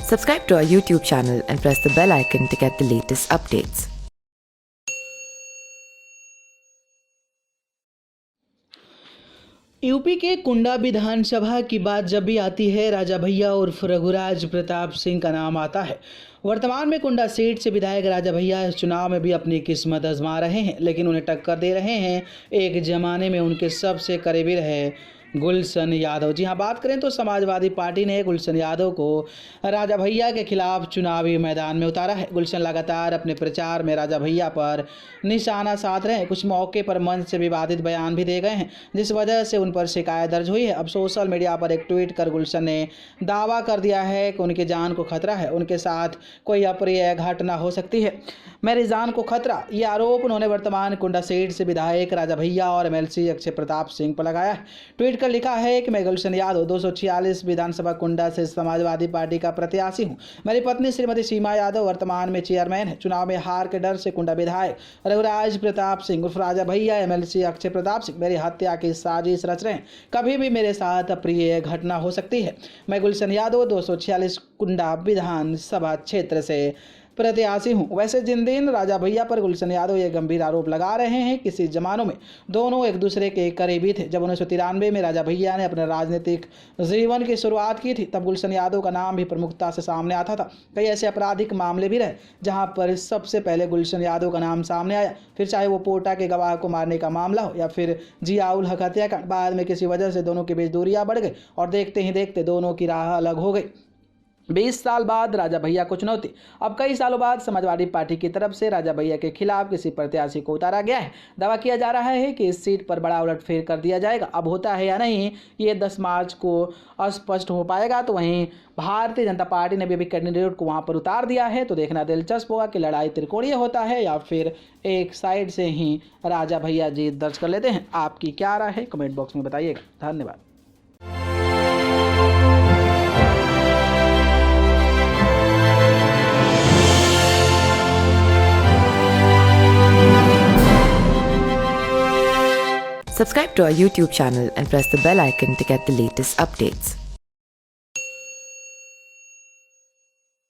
Subscribe to our YouTube channel and press the bell icon to get the latest updates. UP के कुंडा विधानसभा की बात जब भी आती है राजा भैया उर्फ रघुराज प्रताप सिंह का नाम आता है। वर्तमान में कुंडा सीट से विधायक राजा भैया इस चुनाव में भी अपनी किस्मत आजमा रहे हैं, लेकिन उन्हें टक्कर दे रहे हैं एक ज़माने में उनके सबसे करीबी रहे गुलशन यादव। जी हाँ, बात करें तो समाजवादी पार्टी ने गुलशन यादव को राजा भैया के खिलाफ चुनावी मैदान में उतारा है। गुलशन लगातार अपने प्रचार में राजा भैया पर निशाना साध रहे हैं। कुछ मौके पर मंच से विवादित बयान भी दे गए हैं, जिस वजह से उन पर शिकायत दर्ज हुई है। अब सोशल मीडिया पर एक ट्वीट कर गुलशन ने दावा कर दिया है कि उनकी जान को खतरा है, उनके साथ कोई अप्रिय घटना हो सकती है, मेरी जान को खतरा। ये आरोप उन्होंने वर्तमान कुंडा सीट से विधायक राजा भैया और एमएलसी अक्षय प्रताप सिंह पर लगाया है। ट्वीट कर लिखा है कि मैं गुलशन यादव 246 विधानसभा कुंडा से समाजवादी पार्टी का प्रत्याशी हूं। मेरी पत्नी श्रीमती सीमा यादव वर्तमान में चेयरमैन है। चुनाव में हार के डर से कुंडा विधायक रघुराज प्रताप सिंह उर्फ राजा भैया एमएलसी अक्षय प्रताप सिंह मेरी हत्या की साजिश रच रहे हैं। कभी भी मेरे साथ अप्रिय घटना हो सकती है। मैं गुलशन यादव 246 कुंडा विधानसभा क्षेत्र से प्रत्याशी हूं। वैसे जिन दिन राजा भैया पर गुलशन यादव ये गंभीर आरोप लगा रहे हैं, किसी जमानों में दोनों एक दूसरे के करीबी थे। जब 1993 में राजा भैया ने अपने राजनीतिक जीवन की शुरुआत की थी, तब गुलशन यादव का नाम भी प्रमुखता से सामने आता था। कई ऐसे आपराधिक मामले भी रहे जहां पर सबसे पहले गुलशन यादव का नाम सामने आया, फिर चाहे वो पोटा के गवाह को मारने का मामला हो या फिर जियाउल हक हत्याकांड। बाद में किसी वजह से दोनों के बीच दूरियां बढ़ गई और देखते ही देखते दोनों की राह अलग हो गई। 20 साल बाद राजा भैया को चुनौती। अब कई सालों बाद समाजवादी पार्टी की तरफ से राजा भैया के खिलाफ किसी प्रत्याशी को उतारा गया है। दावा किया जा रहा है कि इस सीट पर बड़ा उलटफेर कर दिया जाएगा। अब होता है या नहीं, ये 10 मार्च को स्पष्ट हो पाएगा। तो वहीं भारतीय जनता पार्टी ने भी कैंडिडेट को वहां पर उतार दिया है। तो देखना दिलचस्प होगा कि लड़ाई त्रिकोणीय होता है या फिर एक साइड से ही राजा भैया जीत दर्ज कर लेते हैं। आपकी क्या राय है, कमेंट बॉक्स में बताइएगा। धन्यवाद। Subscribe to our YouTube channel and press the bell icon to get the latest updates.